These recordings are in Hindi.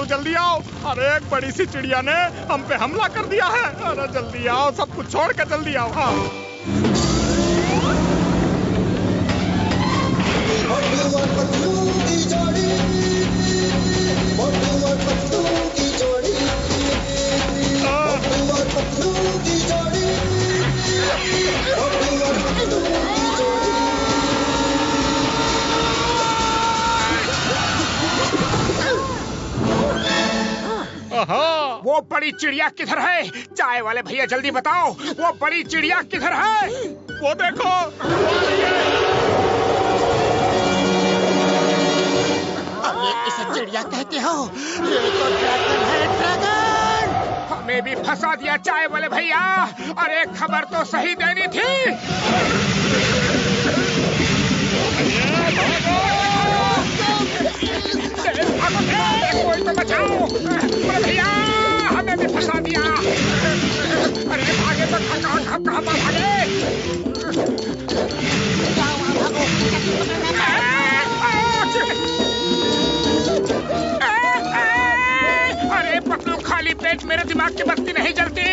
तो जल्दी आओ। अरे एक बड़ी सी चिड़िया ने हम पे हमला कर दिया है। अरे जल्दी आओ, सब कुछ छोड़ के जल्दी आओ। हाँ वो बड़ी चिड़िया किधर है? चाय वाले भैया जल्दी बताओ, वो बड़ी चिड़िया किधर है? वो देखो, ये इसे चिड़िया कहते हो? ये तो ड्रैगन है, ड्रैगन! हमें भी फंसा दिया चाय वाले भैया। अरे खबर तो सही देनी थी। कोई तो बचाओ। अरे भैया हमें भी फंसा दिया। अरे भागे तो कहाँ भागे? अरे पतलू, खाली पेट मेरे दिमाग की बत्ती नहीं जलती,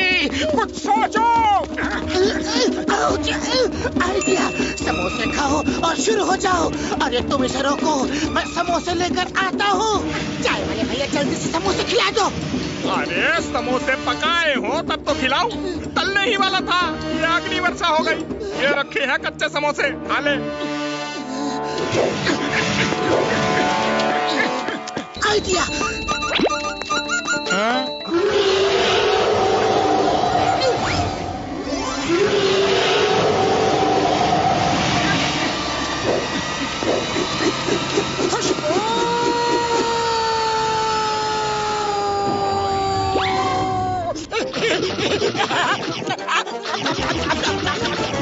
कुछ सोचो। आइडिया, समोसे खाओ और शुरू हो जाओ। अरे तुम इसे रोको, मैं समोसे लेकर आता हूँ। चाय वाले भैया जल्दी से समोसे खिला दो। अरे समोसे पकाए हो तब तो खिलाओ, तलने ही वाला था। ये अग्नि वर्षा हो गई। ये रखे हैं कच्चे समोसे, खा ले। आइडिया।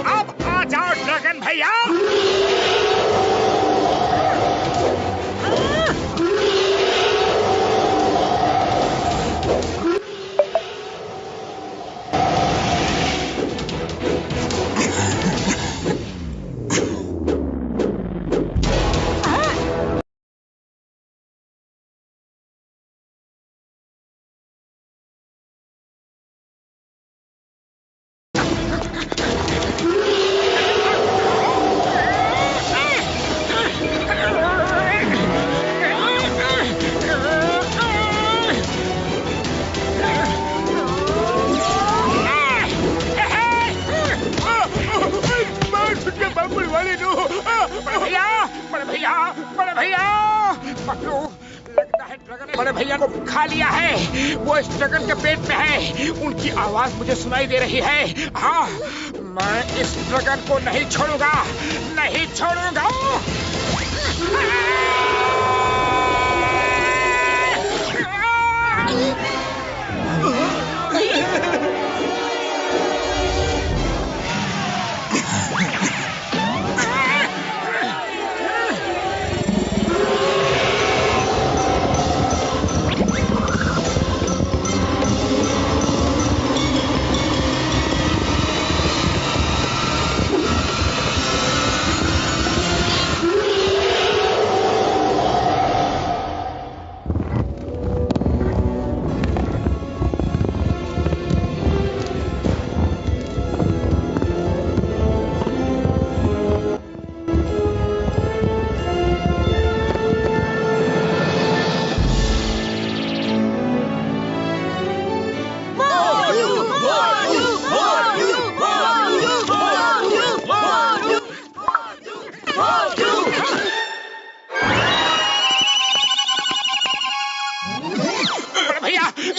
अब आ जाओ ड्रैगन भैया। बड़े भैया को खा लिया है। वो इस ड्रैगन के पेट में है। उनकी आवाज मुझे सुनाई दे रही है। हाँ, मैं इस ड्रैगन को नहीं छोड़ूंगा, नहीं छोड़ूंगा।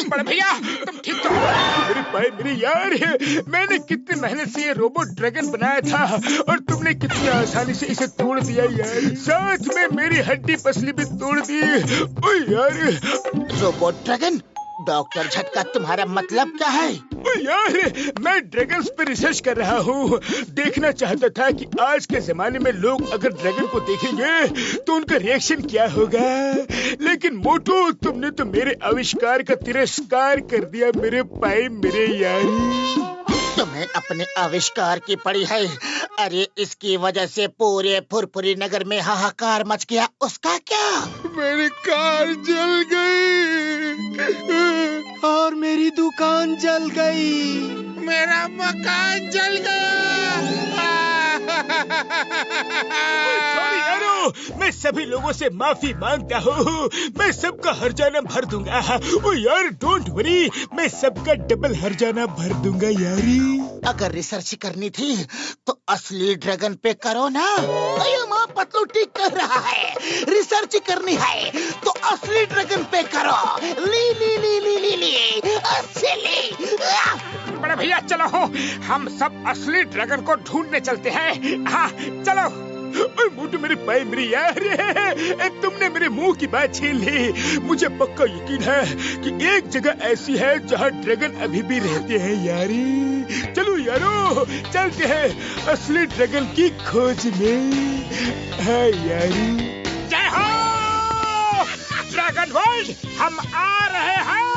बड़े भैया तुम ठीक तो? मेरे भाई मेरे यार, मैंने कितनी मेहनत से ये रोबोट ड्रैगन बनाया था और तुमने कितनी आसानी से इसे तोड़ दिया यार। साथ में मेरी हड्डी पसली भी तोड़ दी। ओ यार, रोबोट ड्रैगन? डॉक्टर झटका, तुम्हारा मतलब क्या है? ओ यार, मैं ड्रैगन्स पे रिसर्च कर रहा हूँ। देखना चाहता था कि आज के जमाने में लोग अगर ड्रैगन को देखेंगे तो उनका रिएक्शन क्या होगा। लेकिन मोटू, तुमने तो मेरे आविष्कार का तिरस्कार कर दिया मेरे भाई मेरे यार। तुम्हें अपने आविष्कार की पड़ी है। अरे इसकी वजह से पूरे फुरफुरी नगर में हाहाकार मच गया। उसका क्या? मेरी कार जल गई। और मेरी दुकान जल गई। मेरा मकान जल गया। सॉरी यारो, मैं सभी लोगों से माफी मांगता हूँ। मैं सबका हर्जाना भर दूंगा। ओ यार डोंट वरी, मैं सबका डबल हर्जाना भर दूंगा यारी। अगर रिसर्च करनी थी तो असली ड्रैगन पे करो ना। अयो माँ पतलू ठीक कर रहा है। रिसर्च करनी है तो असली ड्रैगन पे करो। ली ली ली ली ली ली असली। बड़े भैया चलो, हम सब असली ड्रैगन को ढूंढने चलते हैं। हाँ चलो। ओए मोटू मेरे पाए मेरी यार, तुमने मेरे मुंह की बात छीन ली। मुझे पक्का यकीन है कि एक जगह ऐसी है जहाँ ड्रैगन अभी भी रहते हैं यारी। चलो यारो, चलते हैं असली ड्रैगन की खोज में। हाँ यारी। जय हो ड्रैगन वर्ल्ड, हम आ रहे हैं।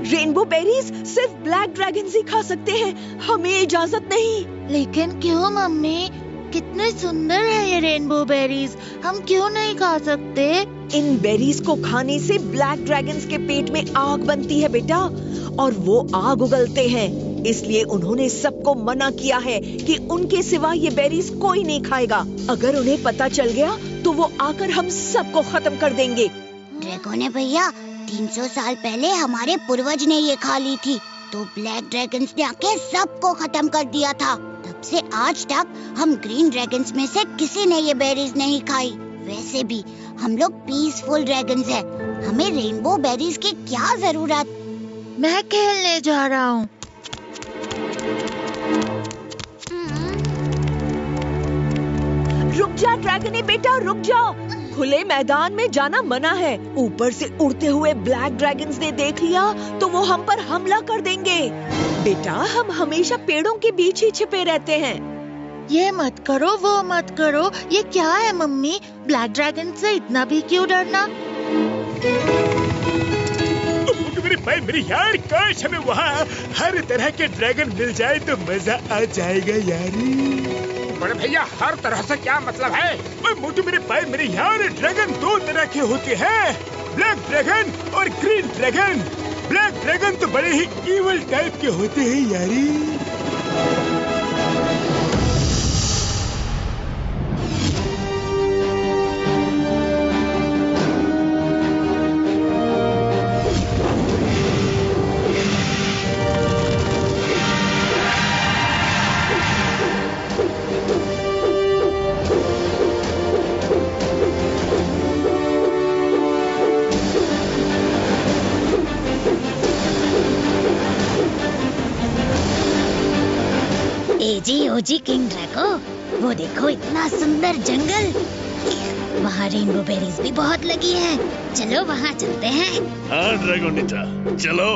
रेनबो बेरीज सिर्फ ब्लैक ड्रैगन ही खा सकते हैं, हमें इजाजत नहीं। लेकिन क्यों मम्मी, कितने सुंदर है ये रेनबो बेरीज, हम क्यों नहीं खा सकते? इन बेरीज को खाने से ब्लैक ड्रैगन्स के पेट में आग बनती है बेटा, और वो आग उगलते हैं। इसलिए उन्होंने सबको मना किया है कि उनके सिवा ये बेरीज कोई नहीं खाएगा। अगर उन्हें पता चल गया तो वो आकर हम सबको खत्म कर देंगे। ड्रैगोने भैया, 300 साल पहले हमारे पूर्वज ने ये खा ली थी, तो ब्लैक ड्रैगन्स ने आके सबको खत्म कर दिया था। तब से आज तक हम ग्रीन ड्रैगन्स में से किसी ने ये बेरीज नहीं खाई। वैसे भी हम लोग पीसफुल ड्रैगन्स हैं, हमें रेनबो बेरीज की क्या जरूरत। मैं खेलने जा रहा हूँ। रुक जा ड्रैगने बेटा, रुक जा। खुले मैदान में जाना मना है। ऊपर से उड़ते हुए ब्लैक ड्रैगन्स ने देख लिया तो वो हम पर हमला कर देंगे। बेटा, हम हमेशा पेड़ों के बीच ही छिपे रहते हैं। ये मत करो, वो मत करो। ये क्या है मम्मी, ब्लैक ड्रैगन से इतना भी क्यों डरना? मेरी यार, काश हमें वहाँ हर तरह के ड्रैगन मिल जाए तो मजा आ जाएगा यारी। बड़े भैया, हर तरह से क्या मतलब है? मोटू मेरे भाई मेरे यार, ड्रैगन दो तरह के होते हैं, ब्लैक ड्रैगन और ग्रीन ड्रैगन। ब्लैक ड्रैगन तो बड़े ही इविल टाइप के होते हैं यारी। ओजी किंग ड्रैगो, वो देखो इतना सुंदर जंगल। वहाँ रेनबो बेरीज भी बहुत लगी हैं। चलो वहाँ चलते हैं। हाँ ड्रैगोनिटा, चलो।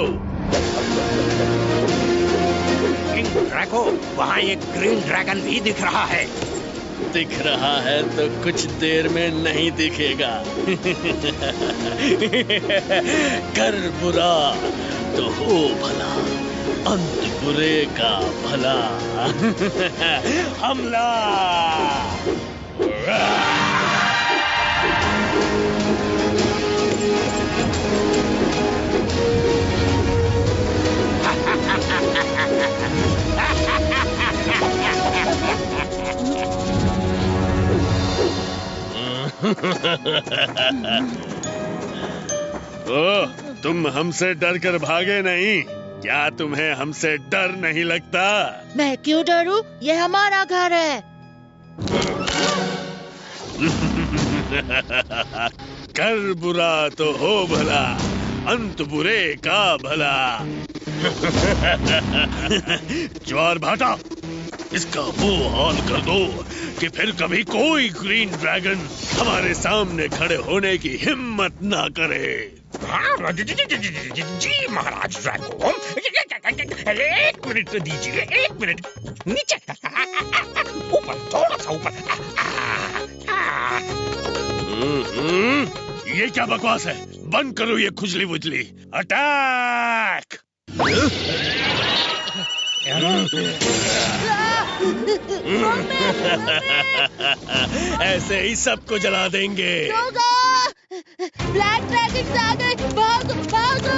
किंग ड्रैको, वहाँ एक ग्रीन ड्रैगन भी दिख रहा है। दिख रहा है तो कुछ देर में नहीं दिखेगा। कर बुरा तो हो भला, अंत बुरे का भला। हमला! ओह, तुम हमसे डर कर भागे नहीं? क्या तुम्हें हमसे डर नहीं लगता? मैं क्यों डरूं? ये हमारा घर है। कर बुरा तो हो भला, अंत बुरे का भला। ज्वार भाटा, इसका वो हाल कर दो कि फिर कभी कोई ग्रीन ड्रैगन हमारे सामने खड़े होने की हिम्मत ना करे। हाँ, जी महाराज ड्रैको, एक मिनट दीजिए, एक मिनट। नीचे, ऊपर, थोड़ा सा ऊपर। ये क्या बकवास है? बंद करो ये खुजली बुजली। अटैक! ऐसे ही सबको जला देंगे। ब्लैक ड्रैगन आ गए, भागो भागो,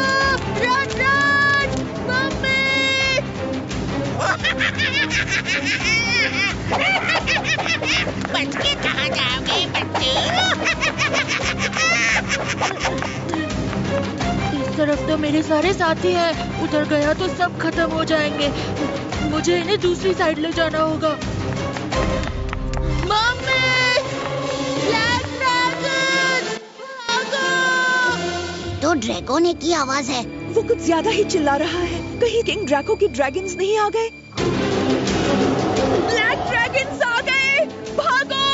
रन रन, मम्मी! बच के कहाँ जाओगे बच्चे? इस तरफ तो मेरे सारे साथी हैं, उधर गया तो सब खत्म हो जाएंगे। मुझे इन्हें दूसरी साइड ले जाना होगा। मम्मी! Black dragon! भागो! तो ड्रैगन की आवाज है। वो कुछ ज्यादा ही चिल्ला रहा है। कहीं किंग ड्रैको के ड्रैगन्स नहीं आ गए? ब्लैक ड्रैगन्स आ गए! भागो!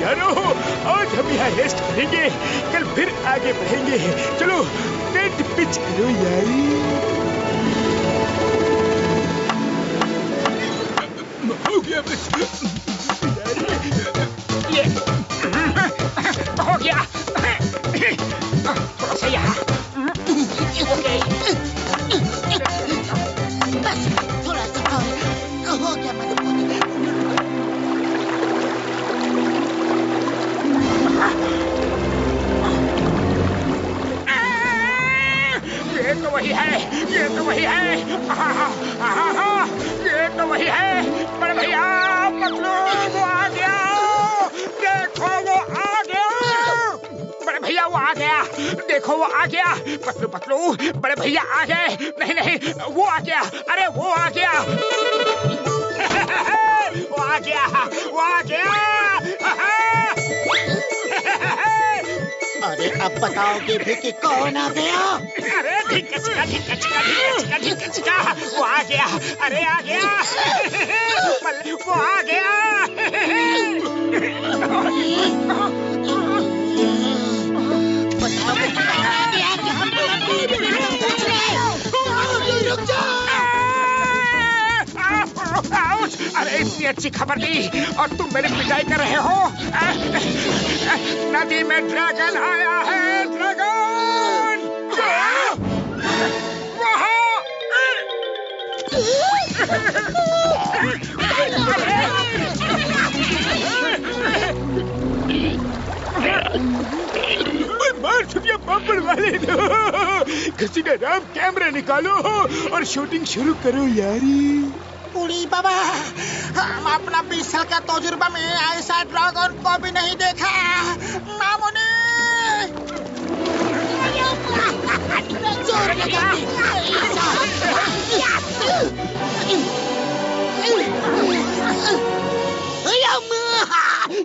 यारो, आज हम यहाँ रेस्ट करेंगे, कल फिर आगे बढ़ेंगे। चलो टेंट पिच करो यारी। हो गया बस। ये हो गया। थोड़ा सा यहाँ। ओके। बस थोड़ा सा और हो गया मदद। ये तो वही है, ये तो वही है। ये तो वही है। बड़े भैया पतलू वो आ गया, देखो वो आ गया। बड़े भैया वो आ गया, देखो वो आ गया। पतलू पतलू बड़े भैया आ गए। नहीं नहीं वो आ गया, अरे वो आ गया। वो आ गया, वो आ गया। अरे अब बताओगे भी कि कौन आ गया? अरे ढिक्का चिका ढिक्का चिका ढिक्का चिका ढिक्का चिका वो आ गया। अरे आ गया। वो आ गया। रुक जाओ। अरे इतनी अच्छी खबर दी और तुम मेरी पिटाई कर रहे हो। नदी में ड्रैगन आया है, ड्रैगन। मार छुटिया पापड़ वाले दो। किसी का राम कैमरा निकालो और शूटिंग शुरू करो यारी। उड़ी बाबा, हम अपना 20 साल का तजुर्बा में ऐसा ड्रैगन को भी नहीं देखा। मामूनी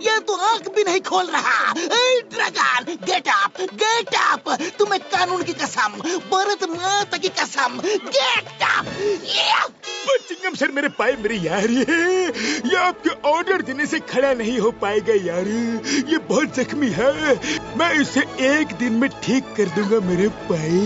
ये तो आंख भी नहीं खोल रहा। Dragon get up. तुम्हें कानून की कसम, भारत माता की कसम, गेट अप। चिंगम सर मेरे पाए मेरी यारी, ये आपके ऑर्डर देने से खड़ा नहीं हो पाएगा यारी। ये बहुत जख्मी है, मैं इसे एक दिन में ठीक कर दूंगा मेरे पाए।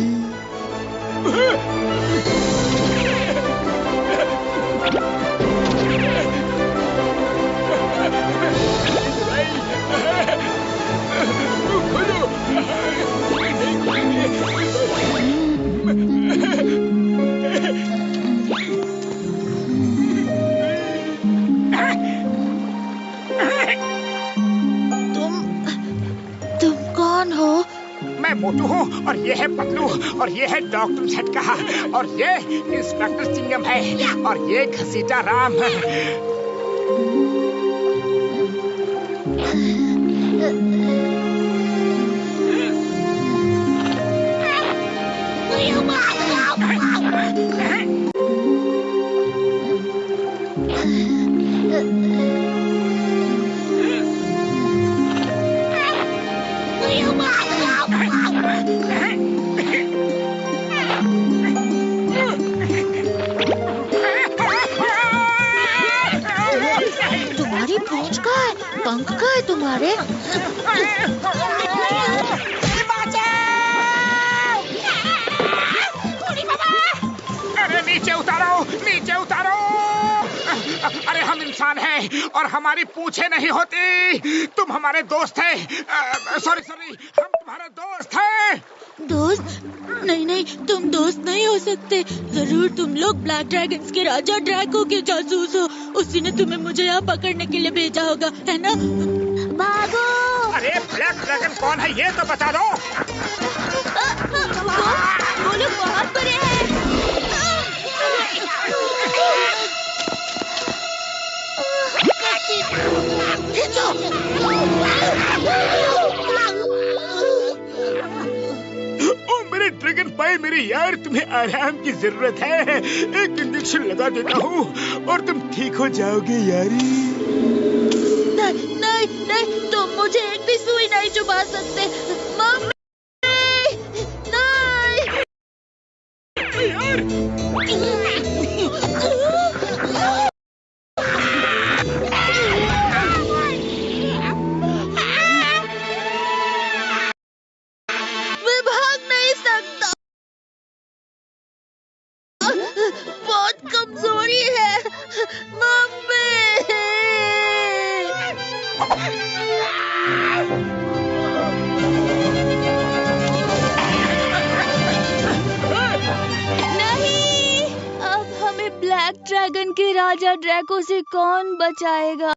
तुम कौन हो? मैं मोटू हूँ और ये है पतलू और ये है डॉक्टर झटका और ये इंस्पेक्टर चिंगम है और ये घसीटा राम। तुम्हारी पूंछ कहाँ है? पंख कहाँ है तुम्हारे? अरे नीचे उतारो, नीचे उतारो। अरे हम इंसान हैं और हमारी पूंछें नहीं होती। तुम हमारे दोस्त हैं। सॉरी हम तुम्हारे दोस्त हैं। दोस्त? नहीं नहीं, तुम दोस्त नहीं हो सकते। जरूर तुम लोग ब्लैक ड्रैगन्स के राजा ड्रैको के जासूस हो। उसी ने तुम्हें मुझे यहाँ पकड़ने के लिए भेजा होगा, है ना? भागो! अरे ब्लैक ड्रैगन कौन है ये तो बता दो। वो लोग बहुत बड़े हैं। ओ मेरे ड्रैगन पाए मेरे यार, तुम्हें आराम की जरूरत है। एक इंजेक्शन लगा देता हूँ और तुम ठीक हो जाओगे यारी। नहीं नहीं नहीं, तुम मुझे एक भी सुई नहीं चुभा सकते। मम्मी! नहीं! ड्रैगन के राजा ड्रैको से कौन बचाएगा?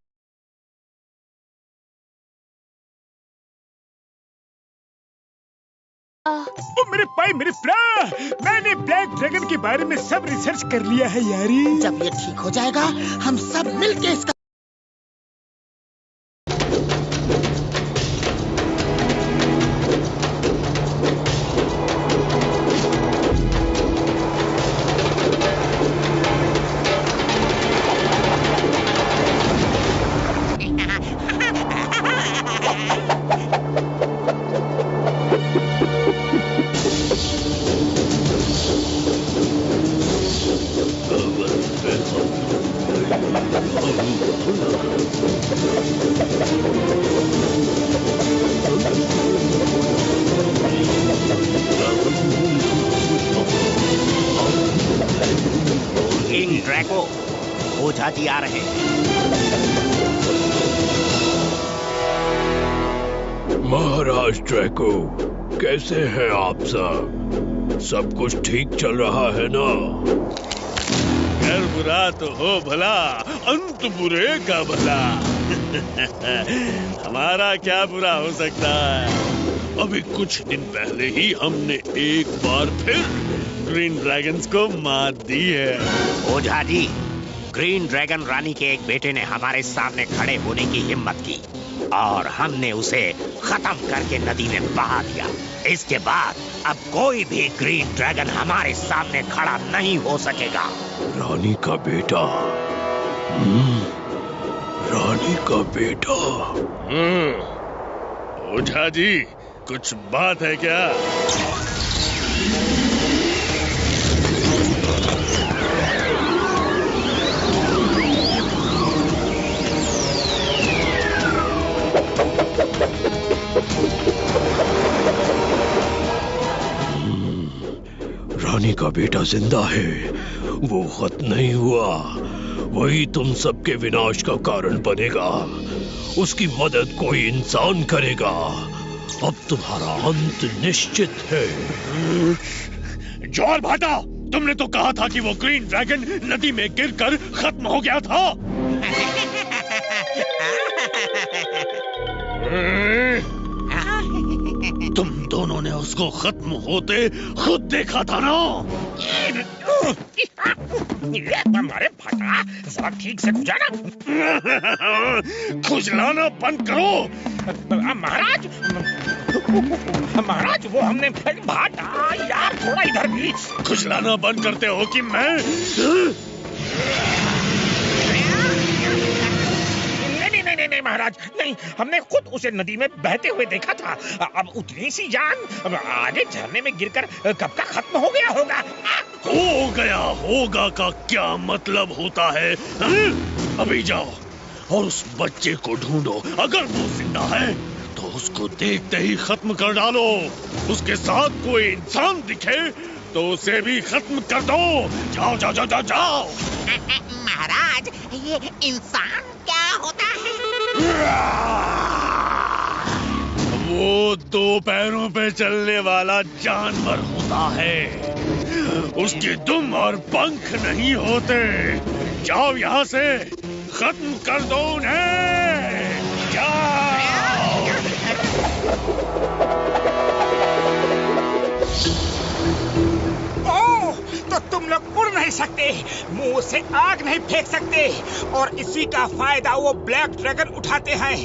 ओ मेरे भाई मेरे फ्रा, मैंने ब्लैक ड्रैगन के बारे में सब रिसर्च कर लिया है यारी। जब ये ठीक हो जाएगा हम सब मिलके इसका किंग ड्रैको, ओझा जी आ रहे हैं। महाराज ड्रैको, कैसे हैं आप सब? सब कुछ ठीक चल रहा है ना? खैर बुरा तो हो भला, अंत बुरे का भला। हमारा क्या बुरा हो सकता है? अभी कुछ दिन पहले ही हमने एक बार फिर ग्रीन ड्रैगन्स को मात दी है। ओझा जी, ग्रीन ड्रैगन रानी के एक बेटे ने हमारे सामने खड़े होने की हिम्मत की और हमने उसे खत्म करके नदी में बहा दिया। इसके बाद अब कोई भी ग्रीन ड्रैगन हमारे सामने खड़ा नहीं हो सकेगा। रानी का बेटा, रानी का बेटा। ओझा जी, कुछ बात है क्या? रानी का बेटा जिंदा है, वो खत्म नहीं हुआ। वही तुम सबके विनाश का कारण बनेगा। उसकी मदद कोई इंसान करेगा। अब तुम्हारा अंत निश्चित है। ज्वार भाटा, तुमने तो कहा था कि वो ग्रीन ड्रैगन नदी में गिरकर खत्म हो गया था। तुम दोनों ने उसको खत्म होते खुद देखा था ना? हमारे फटा, जरा ठीक से खुजाना। खुजलाना बंद करो। महाराज, महाराज वो हमने भाटा यार, थोड़ा इधर भी। खुजलाना बंद करते हो कि मैं? नहीं महाराज, नहीं, हमने खुद उसे नदी में बहते हुए देखा था। अब उतनी सी जान अब आगे झरने में गिरकर कब का खत्म हो गया होगा। हो गया होगा का क्या मतलब होता है? अभी जाओ और उस बच्चे को ढूंढो। अगर वो जिंदा है तो उसको देखते ही खत्म कर डालो। उसके साथ कोई इंसान दिखे तो उसे भी खत्म कर दो। जाओ जाओ जाओ जाओ जाओ। महाराज, ये इंसान क्या होता है? वो दो पैरों पे चलने वाला जानवर होता है। उसके दुम और पंख नहीं होते। जाओ यहाँ से, खत्म कर दो उन्हें। जाओ। तो तुम लोग उड़ नहीं सकते, मुंह से आग नहीं फेंक सकते, और इसी का फायदा वो ब्लैक ड्रैगन उठाते हैं।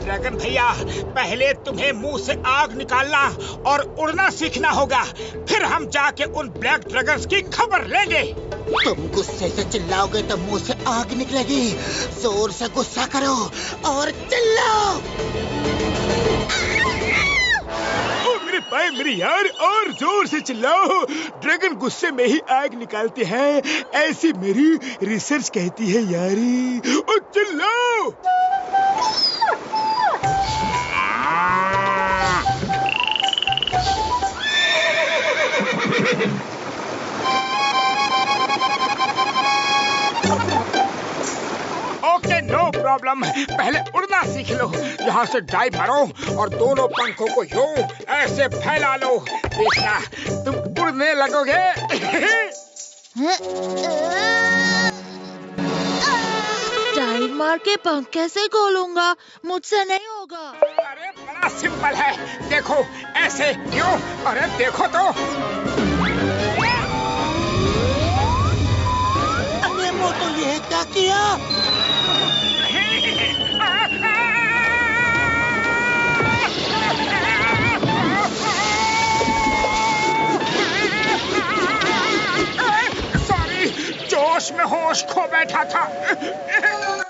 ड्रैगन भैया, पहले तुम्हें मुंह से आग निकालना और उड़ना सीखना होगा, फिर हम जाके उन ब्लैक ड्रैगन्स की खबर लेंगे। तुम गुस्से से चिल्लाओगे तो मुंह से आग निकलेगी। जोर से गुस्सा करो और चिल्लाओ। मेरे भाई मेरे यार, और जोर से चिल्लाओ। ड्रैगन गुस्से में ही आग निकालते हैं, ऐसी मेरी रिसर्च कहती है यारी। और चिल्लाओ। Okay, no problem. पहले उड़ना सीख लो। यहाँ से डाइव मारो और दोनों पंखों को यूं ऐसे फैला लो। देखना, तुम उड़ने लगोगे। मार के पंख कैसे खोलूंगा? मुझसे नहीं होगा। अरे बड़ा सिंपल है, देखो ऐसे क्यों? अरे देखो तो। अरे मोटू ये क्या किया? सॉरी, जोश में होश खो बैठा था।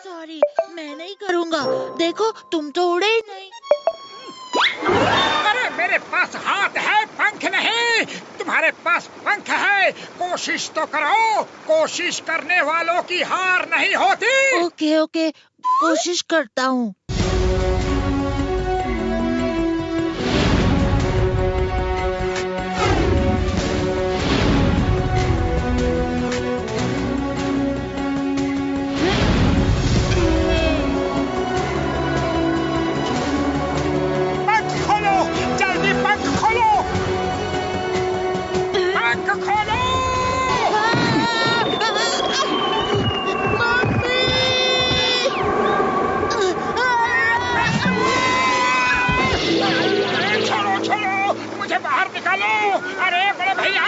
सॉरी, मैं नहीं करूंगा। देखो तुम तो उड़े ही नहीं। अरे मेरे पास हाथ है, पंख नहीं। तुम्हारे पास पंख है, कोशिश तो करो। कोशिश करने वालों की हार नहीं होती। ओके ओके, कोशिश करता हूँ। अरे बड़े भैया,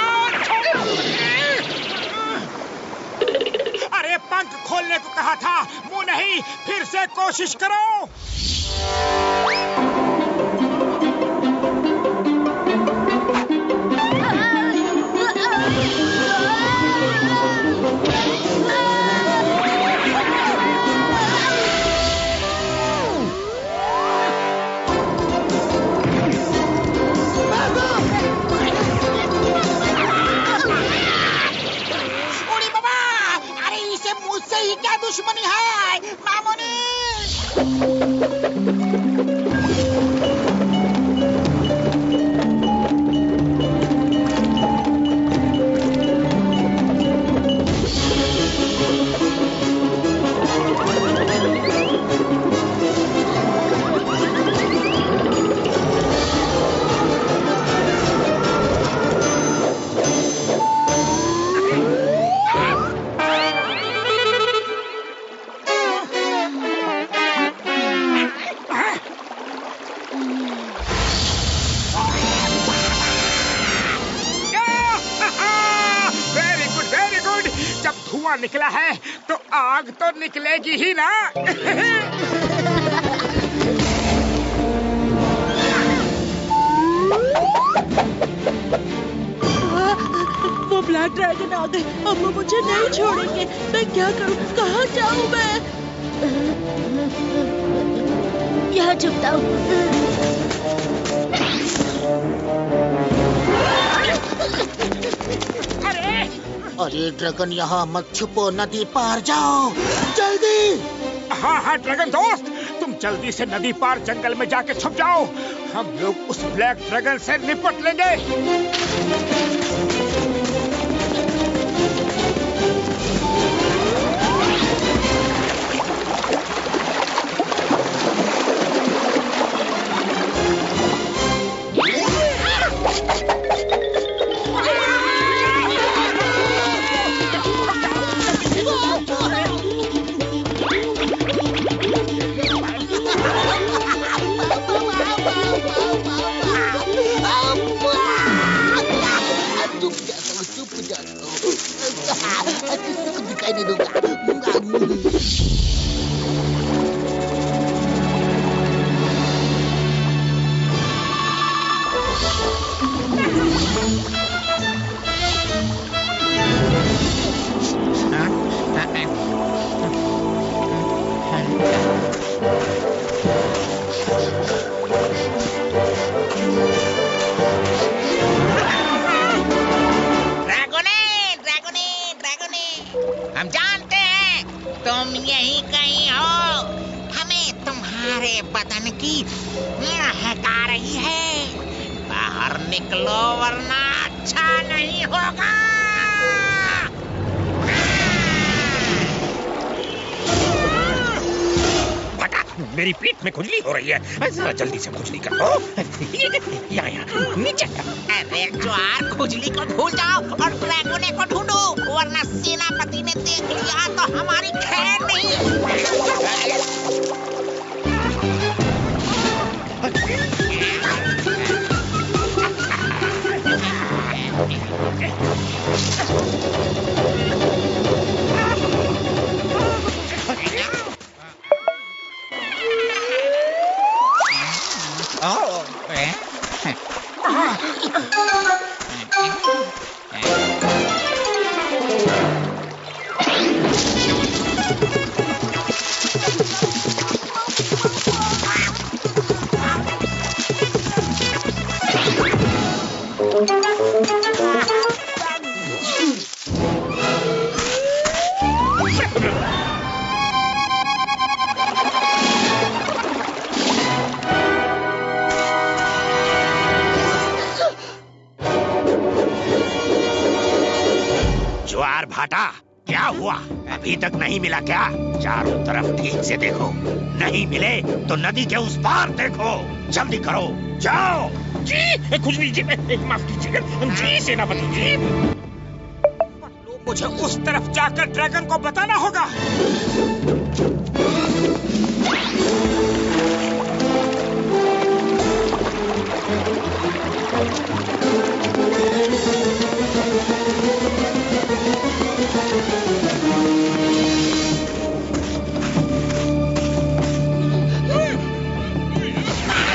अरे पंख खोलने को कहा था, मुंह नहीं। फिर से कोशिश करो। क्या दुश्मनी है मामूनी? निकला है तो आग तो निकलेगी ही ना। वो ब्लैक ड्रैगन आ गए। अब वो मुझे नहीं छोड़ेंगे। मैं क्या करूं? कहाँ जाऊं मैं? यहाँ छुपता हूँ। अरे ड्रैगन, यहाँ मत छुपो, नदी पार जाओ जल्दी। हाँ हाँ ड्रैगन दोस्त, तुम जल्दी से नदी पार जंगल में जाके छुप जाओ। हम लोग उस ब्लैक ड्रैगन से निपट लेंगे। दिखाई नहीं दूंगा। हम जानते हैं तुम यहीं कहीं हो। हमें तुम्हारे बदन की महक आ रही है। बाहर निकलो वरना अच्छा नहीं होगा। मेरी पीठ में खुजली हो रही है, जरा जल्दी से खुजली कर लो। यहाँ नीचे। अरे ज्वार, खुजली को भूल जाओ और ड्रैगोने को ढूंढो, वरना सेनापति ने देख लिया तो हमारी खैर नहीं। ज्वार भाटा, क्या हुआ? अभी तक नहीं मिला क्या? चारों तरफ ठीक से देखो, नहीं मिले तो नदी के उस पार देखो। जल्दी करो, जाओ। जी खुजली जी, माफ कीजिएगा जी सेनापति जी। मुझे उस तरफ जाकर ड्रैगन को बताना होगा।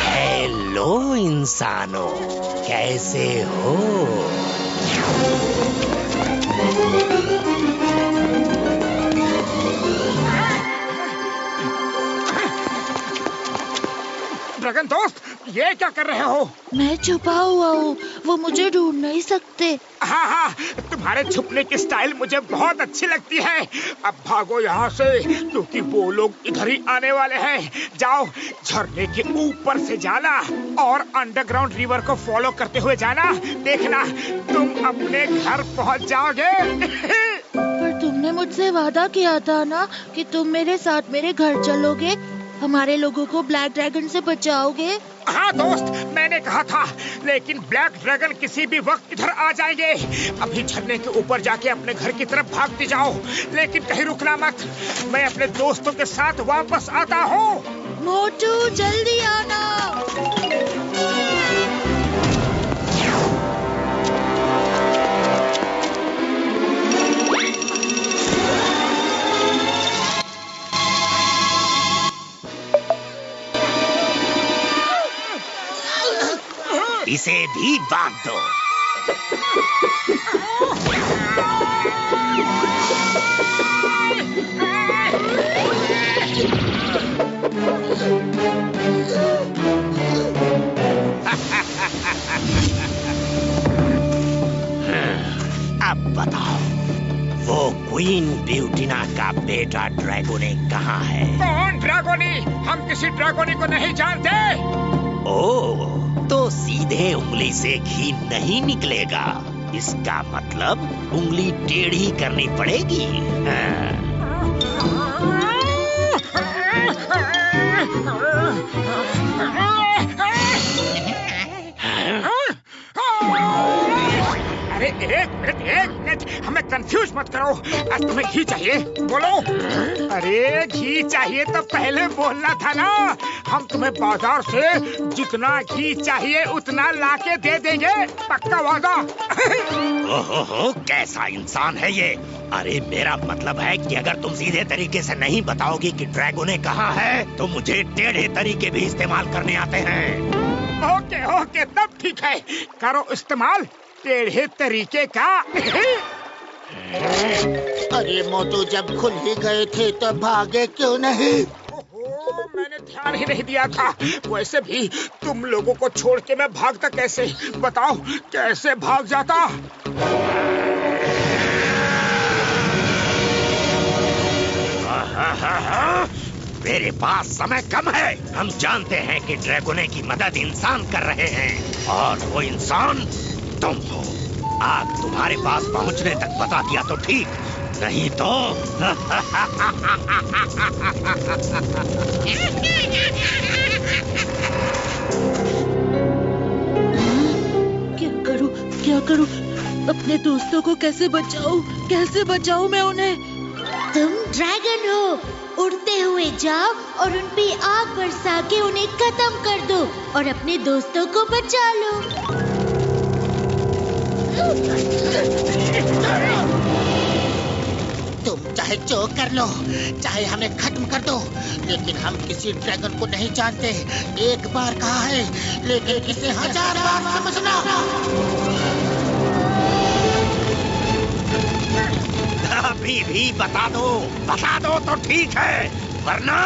हेलो इंसानों, कैसे हो? ड्रैगन दोस्त, ये क्या कर रहे हो? मैं छुपा हुआ हूँ, वो मुझे ढूंढ नहीं सकते। हाँ हाँ, तुम्हारे छुपने की स्टाइल मुझे बहुत अच्छी लगती है। अब भागो यहाँ से, क्योंकि वो लोग इधर ही आने वाले हैं। जाओ, झरने के ऊपर से जाना और अंडरग्राउंड रिवर को फॉलो करते हुए जाना। देखना, तुम अपने घर पहुँच जाओगे। पर तुमने मुझसे वादा किया था ना कि तुम मेरे साथ मेरे घर चलोगे, हमारे लोगों को ब्लैक ड्रैगन से बचाओगे। हाँ दोस्त, मैंने कहा था, लेकिन ब्लैक ड्रैगन किसी भी वक्त इधर आ जाएंगे। अभी झरने के ऊपर जाके अपने घर की तरफ भागते जाओ, लेकिन कहीं रुकना मत। मैं अपने दोस्तों के साथ वापस आता हूँ। मोटू, जल्दी आना। इसे भी बांध दो। अब बताओ, वो क्वीन ब्यूटीना का बेटा ड्रैगोनी कहाँ है? कौन ड्रैगोनी? हम किसी ड्रैगोनी को नहीं जानते। ओह, तो सीधे उंगली से घी नहीं निकलेगा। इसका मतलब उंगली टेढ़ी करनी पड़ेगी। अरे एक मिनट, हमें कंफ्यूज मत करो। आज तुम्हें घी चाहिए? बोलो। अरे घी चाहिए तो पहले बोलना था ना। हम तुम्हें बाजार से जितना घी चाहिए उतना लाके दे देंगे, पक्का वादा। ओहो, कैसा इंसान है ये। अरे मेरा मतलब है कि अगर तुम सीधे तरीके से नहीं बताओगी कि ड्रैगोने कहाँ है, तो मुझे टेढ़े तरीके भी इस्तेमाल करने आते हैं। ओके, तब ठीक है, करो इस्तेमाल टेढ़े तरीके का। अरे मोटू, जब खुल ही गए थे तो भागे क्यों नहीं? ओहो, मैंने ध्यान ही नहीं दिया था। वैसे भी तुम लोगों को छोड़ के मैं भागता कैसे? बताओ, कैसे भाग जाता? मेरे पास समय कम है। हम जानते हैं कि ड्रैगोने की मदद इंसान कर रहे हैं, और वो इंसान तुम हो। आग तुम्हारे पास पहुंचने तक बता दिया तो ठीक, नहीं तो क्या करूं? अपने दोस्तों को कैसे बचाऊं मैं उन्हें? तुम ड्रैगन हो, उड़ते हुए जाओ और उन पे आग बरसा के उन्हें खत्म कर दो और अपने दोस्तों को बचा लो। तुम चाहे जो कर लो, चाहे हमें खत्म कर दो, लेकिन हम किसी ड्रैगन को नहीं जानते। एक बार कहा है, लेकिन इसे 1000 बार समझना। अभी भी बता दो तो ठीक है, वरना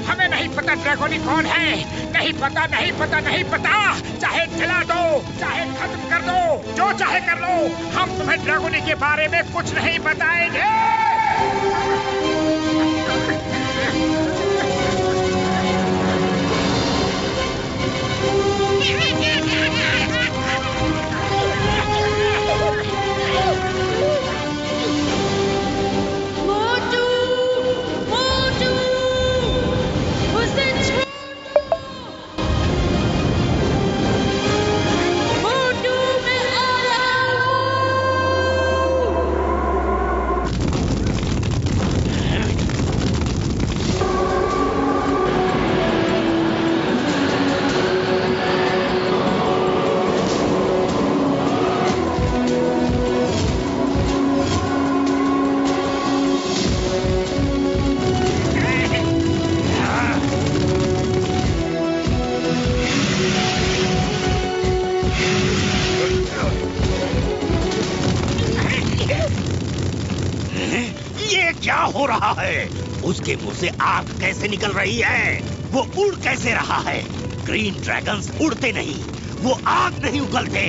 हमें नहीं पता ड्रैगोनी कौन है। नहीं पता। चाहे जला दो, चाहे खत्म कर दो, जो चाहे कर लो, हम तुम्हें ड्रैगोनी के बारे में कुछ नहीं बताएंगे। क्या हो रहा है? उसके मुंह से आग कैसे निकल रही है? वो उड़ कैसे रहा है? ग्रीन ड्रैगन्स उड़ते नहीं, वो आग नहीं उगलते।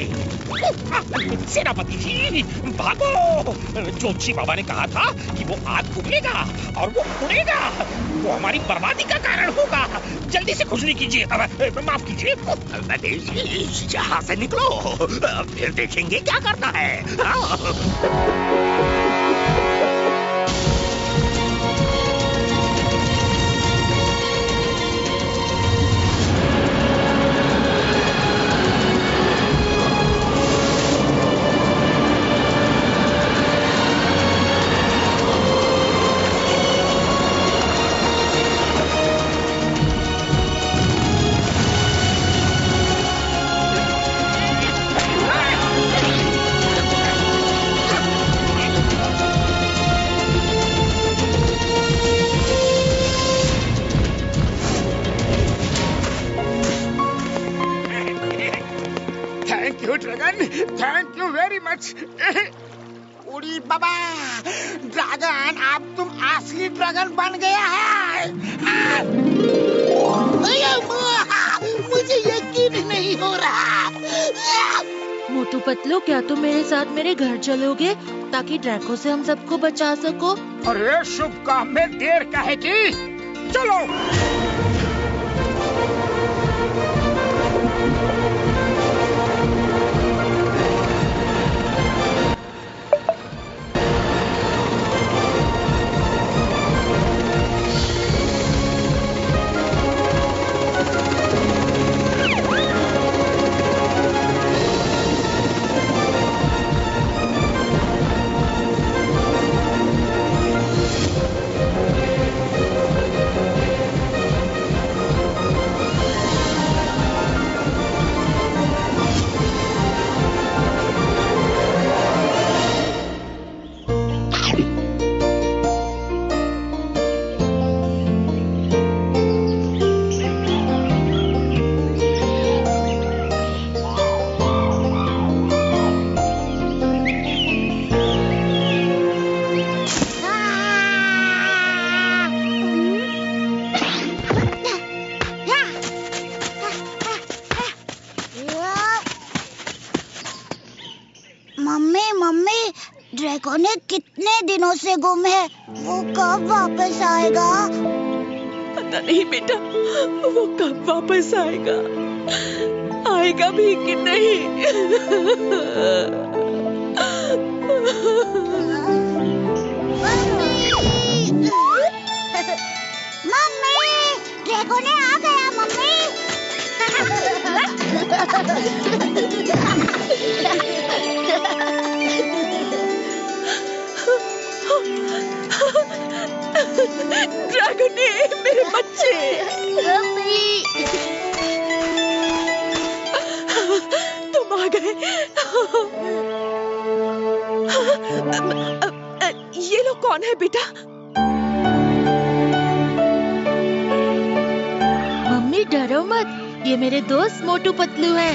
सेनापति जी भागो! ज्योतिषी बाबा ने कहा था कि वो आग उगलेगा और वो उड़ेगा, वो हमारी बर्बादी का कारण होगा। जल्दी से खोजने कीजिए, माफ कीजिए। यहाँ से निकलो, फिर देखेंगे क्या करना है। Thank you very much. उड़ी बाबा, ड्रैगन, अब तुम असली ड्रैगन बन गया है। मुझे यकीन नहीं हो रहा। मोटू पतलू, क्या तुम मेरे साथ मेरे घर चलोगे ताकि ड्रैगन से हम सबको बचा सको? अरे शुभ काम में देर काहे की? चलो। ड्रैगन कितने दिनों से गुम है, वो कब वापस आएगा? पता नहीं बेटा, वो कब वापस आएगा भी कि नहीं। मम्मी, ड्रैगन आ गया मम्मी। ड्रैगन ने मेरे बच्चे। तुम आ गए। ये लोग कौन है बेटा? मम्मी डरो मत, ये मेरे दोस्त मोटू पतलू है।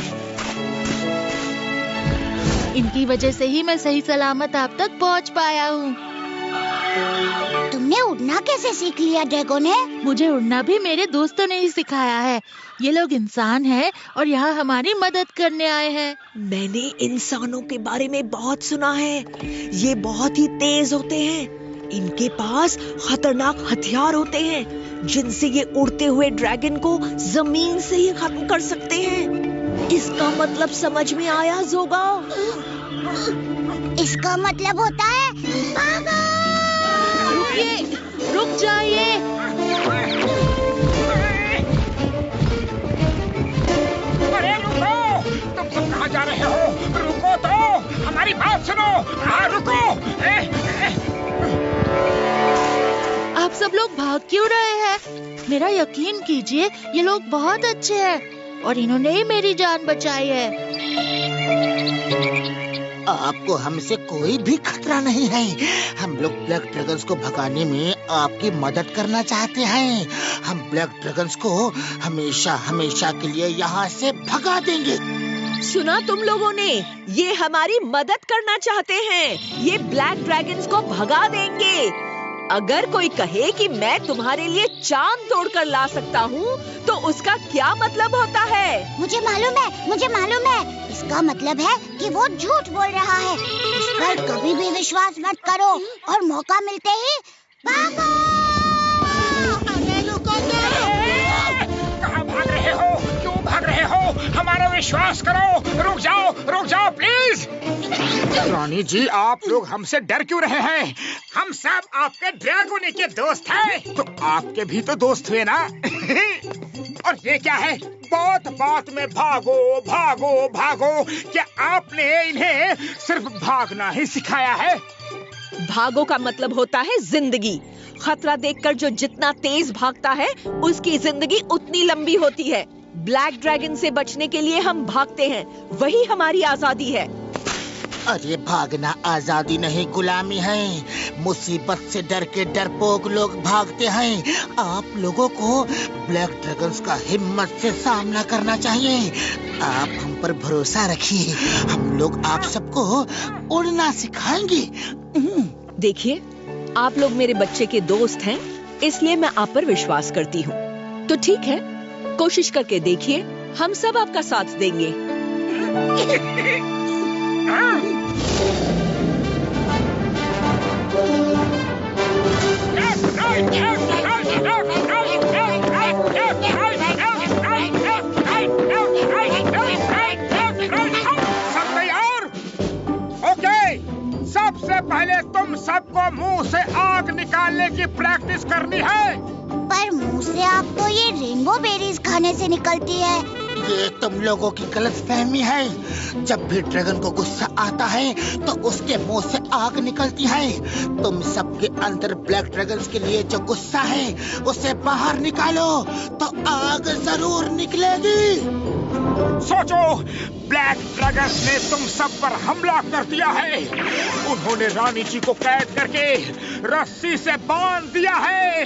इनकी वजह से ही मैं सही सलामत आप तक पहुंच पाया हूँ। तुमने उड़ना कैसे सीख लिया ड्रैगन ने? मुझे उड़ना भी मेरे दोस्तों ने ही सिखाया है। ये लोग इंसान हैं और यहाँ हमारी मदद करने आए हैं। मैंने इंसानों के बारे में बहुत सुना है। ये बहुत ही तेज होते हैं। इनके पास खतरनाक हथियार होते हैं जिनसे ये उड़ते हुए ड्रैगन को जमीन से ही खत्म कर सकते हैं। इसका मतलब समझ में आया जोगा? इसका मतलब होता है भागो। रुकिए, रुक जाइए। अरे रुको, तुम सब कहाँ जा रहे हो? रुको तो, हमारी बात सुनो। रुको। आप सब लोग भाग क्यों रहे हैं? मेरा यकीन कीजिए, ये लोग बहुत अच्छे हैं और इन्होंने ही मेरी जान बचाई है। आपको हमसे कोई भी खतरा नहीं है। हम लोग ब्लैक ड्रैगन्स को भगाने में आपकी मदद करना चाहते हैं। हम ब्लैक ड्रैगन्स को हमेशा हमेशा के लिए यहाँ से भगा देंगे। सुना तुम लोगों ने? ये हमारी मदद करना चाहते हैं। ये ब्लैक ड्रैगन्स को भगा देंगे। अगर कोई कहे कि मैं तुम्हारे लिए चांद तोड़कर ला सकता हूँ, तो उसका क्या मतलब होता है? मुझे मालूम है, मुझे मालूम है। इसका मतलब है कि वो झूठ बोल रहा है। इस पर कभी भी विश्वास मत करो और मौका मिलते ही भागो। कहाँ भाग रहे हो? क्यों भाग रहे हो? हमारा विश्वास करो। रुक जाओ प्लीज। रानी जी, आप लोग हमसे डर क्यों रहे हैं? हम सब आपके ड्रैगन के दोस्त हैं। तो आपके भी तो दोस्त हुए ना? और ये क्या है? बात बात में भागो भागो भागो। क्या आपने इन्हें सिर्फ भागना ही सिखाया है? भागो का मतलब होता है जिंदगी। खतरा देखकर जो जितना तेज भागता है, उसकी जिंदगी उतनी लंबी होती है। ब्लैक ड्रैगन से बचने के लिए हम भागते हैं, वही हमारी आजादी है। अरे भागना आजादी नहीं, गुलामी है। मुसीबत से डर के डरपोक लोग भागते हैं। आप लोगों को ब्लैक ड्रैगन्स का हिम्मत से सामना करना चाहिए। आप हम पर भरोसा रखिए, हम लोग आप सबको उड़ना सिखाएंगे। देखिए, आप लोग मेरे बच्चे के दोस्त हैं, इसलिए मैं आप पर विश्वास करती हूँ। तो ठीक है, कोशिश करके देखिए, हम सब आपका साथ देंगे। सबसे पहले तुम सबको मुंह से आग निकालने की प्रैक्टिस करनी है। पर मुंह से आग तो ये रेनबो बेरीज खाने से निकलती है। ये तुम लोगों की गलतफहमी है। जब भी ड्रैगन को गुस्सा आता है तो उसके मुंह से आग निकलती है। तुम सबके अंदर ब्लैक ड्रैगन्स के लिए जो गुस्सा है उसे बाहर निकालो तो आग जरूर निकलेगी। सोचो, ब्लैक ड्रैगन्स ने तुम सब पर हमला कर दिया है। उन्होंने रानी जी को कैद करके रस्सी से बांध दिया है।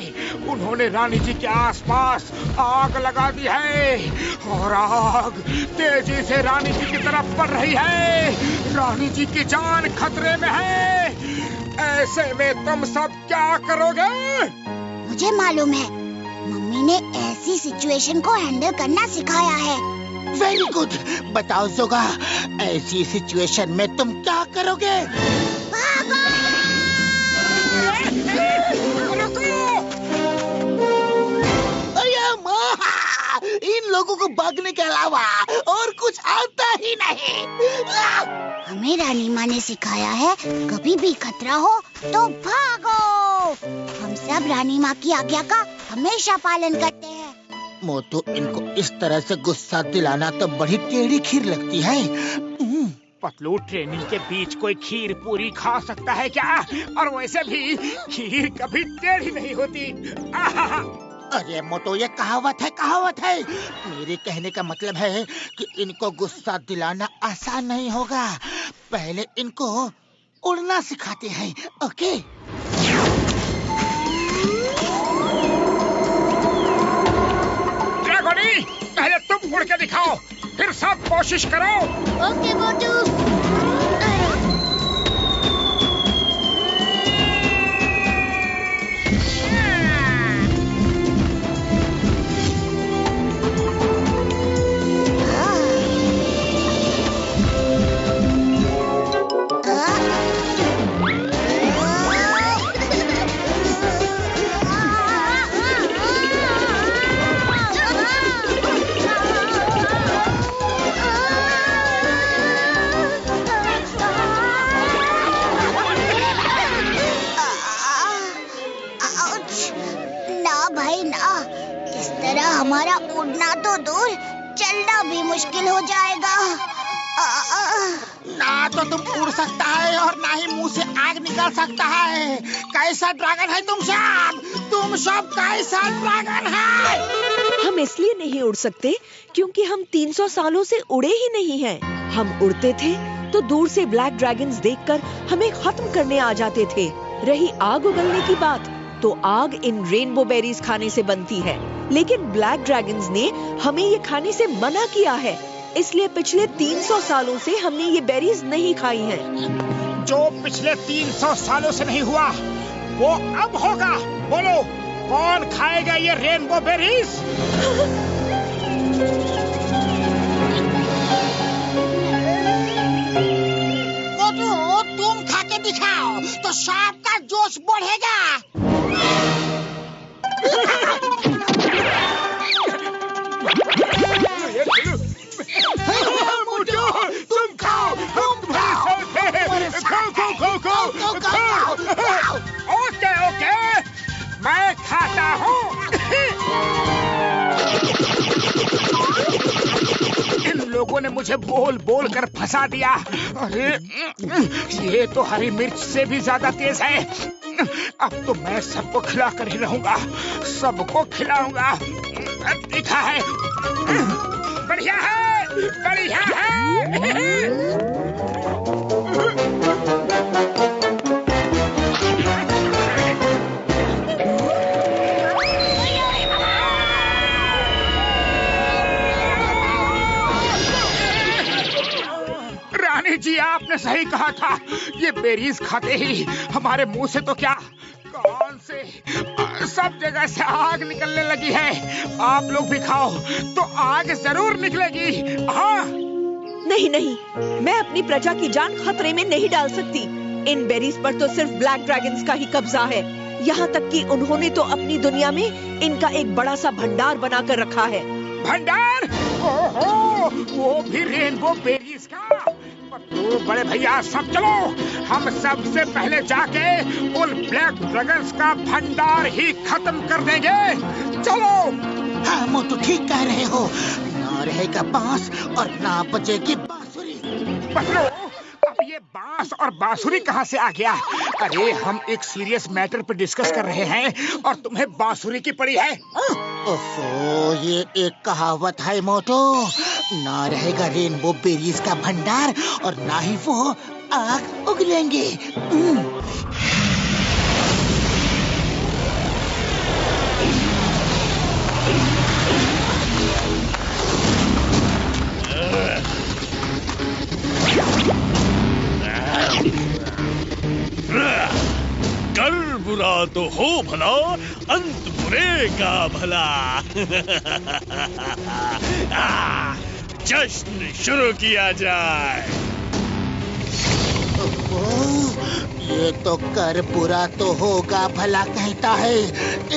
उन्होंने रानी जी के आसपास आग लगा दी है और आग तेजी से रानी जी की तरफ बढ़ रही है। रानी जी की जान खतरे में है। ऐसे में तुम सब क्या करोगे? मुझे मालूम है, मम्मी ने ऐसी सिचुएशन को हैंडल करना सिखाया है। Very good. बताओ जोगा, ऐसी सिचुएशन में तुम क्या करोगे? इन लोगों को भागने के अलावा और कुछ आता ही नहीं। हमें रानी माँ ने सिखाया है कभी भी खतरा हो तो भागो। हम सब रानी माँ की आज्ञा का हमेशा पालन करते हैं। मोटू, इनको इस तरह से गुस्सा दिलाना तो बड़ी टेढ़ी खीर लगती है। पतलू, ट्रेनिंग के बीच कोई खीर पूरी खा सकता है क्या? और वैसे भी खीर कभी टेढ़ी नहीं होती। अरे मोटू, ये कहावत है। मेरे कहने का मतलब है कि इनको गुस्सा दिलाना आसान नहीं होगा। पहले इनको उड़ना सिखाते हैं। ओके? ड्रैगोनी, पहले तुम उड़ के दिखाओ, फिर सब कोशिश करो। ओके मोटू। हमारा उड़ना तो दूर, चलना भी मुश्किल हो जाएगा। ना तो तुम उड़ सकता है और ना ही मुंह से आग निकाल सकता है। कैसा ड्रैगन है तुम सब कैसा ड्रैगन है? हम इसलिए नहीं उड़ सकते क्योंकि हम 300 सालों से उड़े ही नहीं हैं। हम उड़ते थे तो दूर से ब्लैक ड्रैगन्स देखकर हमें खत्म करने आ जाते थे। रही आग उगलने की बात, तो आग इन रेनबो बेरीज खाने से बनती है, लेकिन ब्लैक ड्रैगन्स ने हमें ये खाने से मना किया है। इसलिए पिछले 300 सालों से हमने ये बेरीज नहीं खाई हैं। जो पिछले 300 सालों से नहीं हुआ, वो अब होगा। बोलो, कौन खाएगा ये रेनबो बेरीज? मोटू, तुम खा के दिखाओ तो सांप का जोश बढ़ेगा। मोटू, तुम खाओ, हम तुम्हारे साथ हैं। खाओ। ओके, मैं खाता हूँ। इन लोगों ने मुझे बोल कर फंसा दिया। अरे, ये तो हरी मिर्च से भी ज्यादा तेज है। अब तो मैं सबको खिला कर ही रहूंगा, सबको खिलाऊंगा। दिखा है, बढ़िया है। रानी जी, आपने सही कहा था। ये बेरीज खाते ही हमारे मुंह से तो क्या, कान से, सब जगह से आग निकलने लगी है। आप लोग भी खाओ तो आग जरूर निकलेगी। हाँ? नहीं, मैं अपनी प्रजा की जान खतरे में नहीं डाल सकती। इन बेरीज पर तो सिर्फ ब्लैक ड्रैगन्स का ही कब्जा है। यहाँ तक कि उन्होंने तो अपनी दुनिया में इनका एक बड़ा सा भंडार बनाकर रखा है। भंडार? ओहो, वो भी रेनबो बेरीज का? तो बड़े भैया, सब चलो, हम सबसे पहले जाके उन ब्लैक ड्रैगन्स का भंडार ही खत्म कर देंगे। चलो। हाँ मोटू, ठीक कह रहे हो। ना रहेगा बांस और ना बजेगी बांसुरी। पकड़ो, अब ये बांस और बांसुरी कहाँ से आ गया? अरे, हम एक सीरियस मैटर पे डिस्कस कर रहे हैं और तुम्हें बांसुरी की पड़ी है। ओफो, ये एक कहावत है मोटू। ना रहेगा रेनबो बेरीज का भंडार और ना ही वो आग उगलेंगे। कल बुरा तो हो भला, अंत बुरे का भला। जश्न शुरू किया जाए। ये तो कर बुरा तो होगा भला कहता है,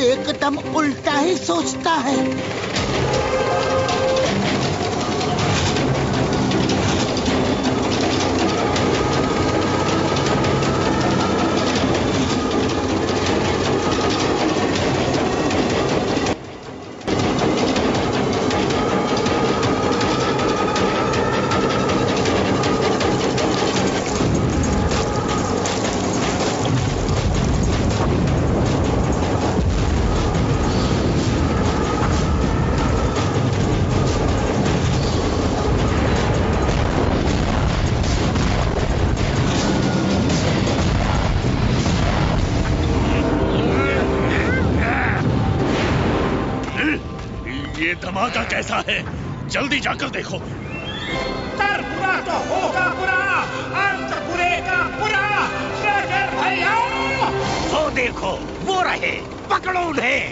एकदम उल्टा ही सोचता है। है। जल्दी जाकर देखो। कर बुरा तो होगा बुरा, अंत बुरे का बुरा। ड्रैगन भैया, वो देखो, वो रहे, पकड़ो उन्हें।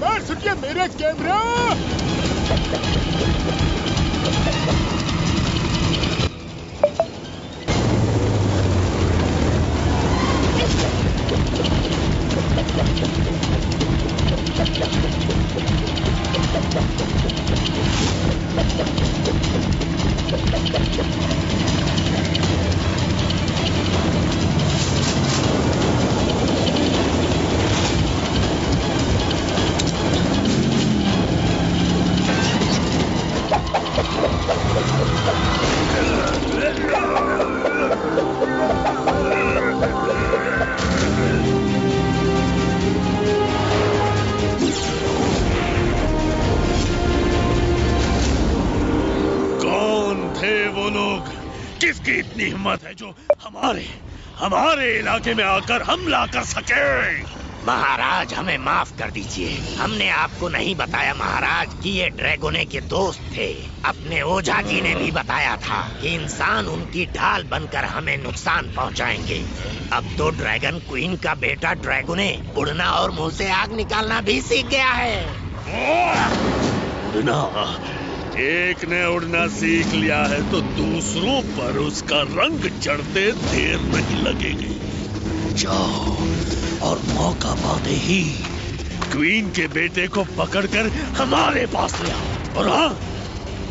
मार सकिया मेरा कैमरा। किसकी इतनी हिम्मत है जो हमारे इलाके में आकर हमला कर सके? महाराज, हमें माफ कर दीजिए। हमने आपको नहीं बताया महाराज कि ये ड्रैगोने के दोस्त थे। अपने ओझा जी ने भी बताया था कि इंसान उनकी ढाल बनकर हमें नुकसान पहुंचाएंगे। अब तो ड्रैगन क्वीन का बेटा ड्रैगोने उड़ना और मुंह से आग निकालना भी सीख गया है। उड़ना? एक ने उड़ना सीख लिया है तो दूसरों पर उसका रंग चढ़ते देर नहीं लगेगी। जाओ और मौका पाते ही क्वीन के बेटे को पकड़कर हमारे पास ले आओ। और हाँ,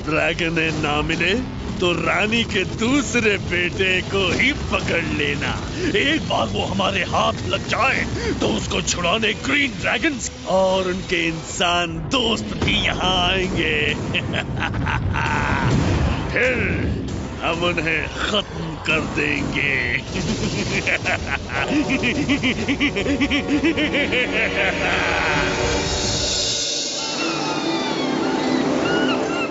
ड्रैगन ना मिले तो रानी के दूसरे बेटे को ही पकड़ लेना। एक बार वो हमारे हाथ लग जाए तो उसको छुड़ाने ग्रीन ड्रैगन्स और उनके इंसान दोस्त भी यहाँ आएंगे। फिर हम उन्हें खत्म कर देंगे।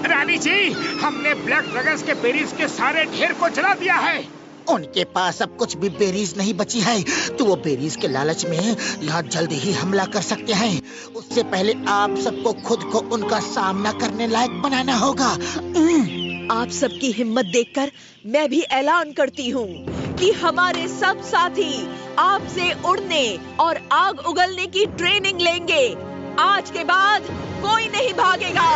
रानी जी, हमने ब्लैक ड्रैगन्स के बेरीज के सारे ढेर को जला दिया है। उनके पास अब कुछ भी बेरीज नहीं बची है, तो वो बेरीज के लालच में यहाँ जल्दी ही हमला कर सकते हैं। उससे पहले आप सबको खुद को उनका सामना करने लायक बनाना होगा। आप सबकी हिम्मत देखकर मैं भी ऐलान करती हूँ कि हमारे सब साथी आपसे उड़ने और आग उगलने की ट्रेनिंग लेंगे। आज के बाद कोई नहीं भागेगा।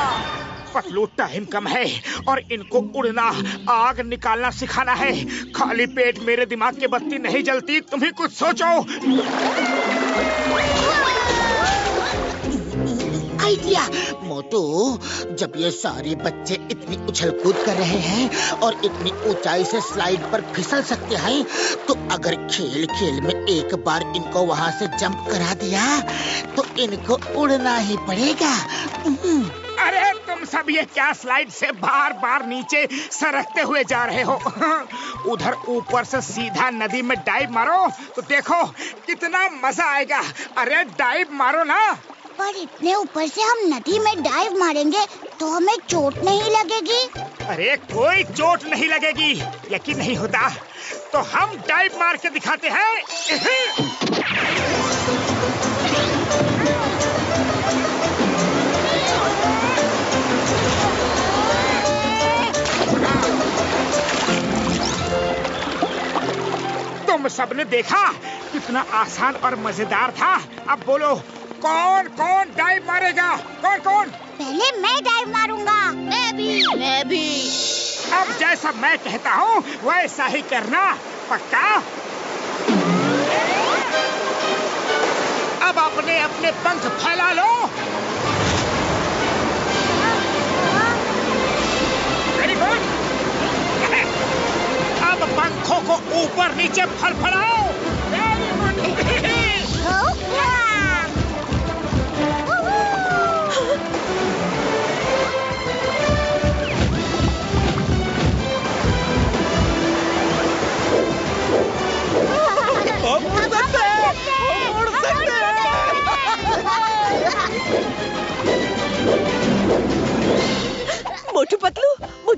पतलू, टाइम कम है और इनको उड़ना, आग निकालना सिखाना है। खाली पेट मेरे दिमाग की बत्ती नहीं जलती। तुम ही कुछ सोचो। आइडिया। मोटू, जब ये सारे बच्चे इतनी उछल कूद कर रहे हैं और इतनी ऊंचाई से स्लाइड पर फिसल सकते हैं, तो अगर खेल खेल में एक बार इनको वहाँ से जंप करा दिया तो इनको उड़ना ही पड़ेगा। अरे तुम सब ये क्या स्लाइड से बार बार नीचे सरकते हुए जा रहे हो? उधर ऊपर से सीधा नदी में डाइव मारो तो देखो कितना मजा आएगा। अरे डाइव मारो ना। पर इतने ऊपर से हम नदी में डाइव मारेंगे तो हमें चोट नहीं लगेगी? अरे कोई चोट नहीं लगेगी। यकीन नहीं होता तो हम डाइव मार के दिखाते हैं। तुम सबने देखा कितना आसान और मजेदार था। अब बोलो, कौन कौन डाइव मारेगा? कौन कौन? पहले मैं डाइव मारूंगा। मैं भी। अब जैसा मैं कहता हूँ वैसा ही करना। पक्का? अब अपने अपने पंख फैला लो। Very good. अब पंखों को ऊपर नीचे फड़फड़ाओ। Very good. उड़ सकते हैं।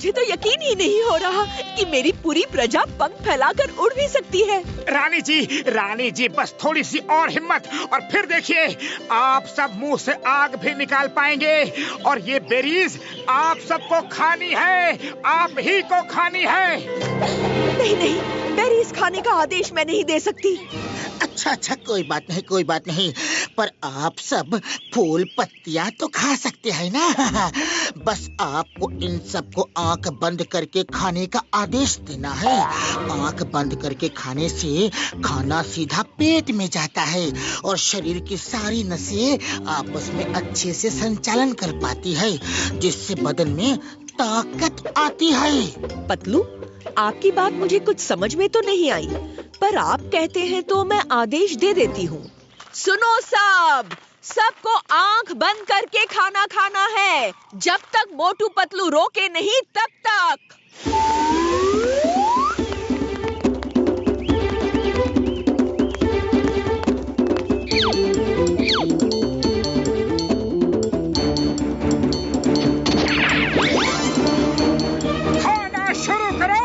मुझे तो यकीन ही नहीं हो रहा कि मेरी पूरी प्रजा पंख फैलाकर उड़ भी सकती है। रानी जी बस थोड़ी सी और हिम्मत और फिर देखिए आप सब मुंह से आग भी निकाल पाएंगे और ये बेरीज आप सबको खानी है, आप ही को खानी है। नहीं, बेरीज खाने का आदेश मैं नहीं दे सकती। अच्छा, कोई बात नहीं, पर आप सब फूल पत्तियां तो खा सकते हैं ना। बस आपको इन सबको आंख बंद करके खाने का आदेश देना है। आंख बंद करके खाने से खाना सीधा पेट में जाता है और शरीर की सारी नसें आपस में अच्छे से संचालन कर पाती है, जिससे बदन में ताकत आती है। पतलू, आपकी बात मुझे कुछ समझ में तो नहीं आई, पर आप कहते हैं तो मैं आदेश दे देती हूँ। सुनो सबको आंख बंद करके खाना खाना है। जब तक मोटू पतलू रोके नहीं तब तक। खाना शुरू करो।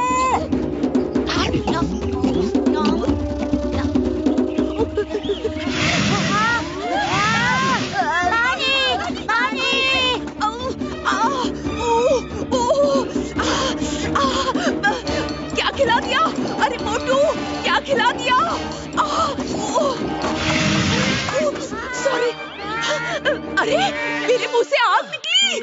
क्या खिला दिया? अरे मोटू, क्या खिला दिया? सॉरी। अरे मेरे मुंह से आग निकली।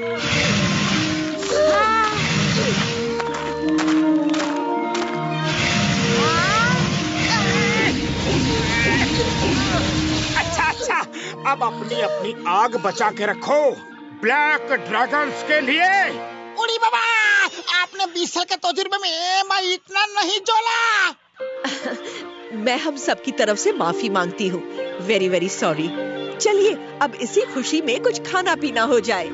अच्छा, अब अपनी आग बचा के रखो ब्लैक ड्रैगन्स के लिए। उड़ी बाबा, आपने 20 साल के तजुर्बे में मैं इतना नहीं जोला। मैं हम सब की तरफ से माफी मांगती हूँ। Very very sorry. चलिए अब इसी खुशी में कुछ खाना पीना हो जाए।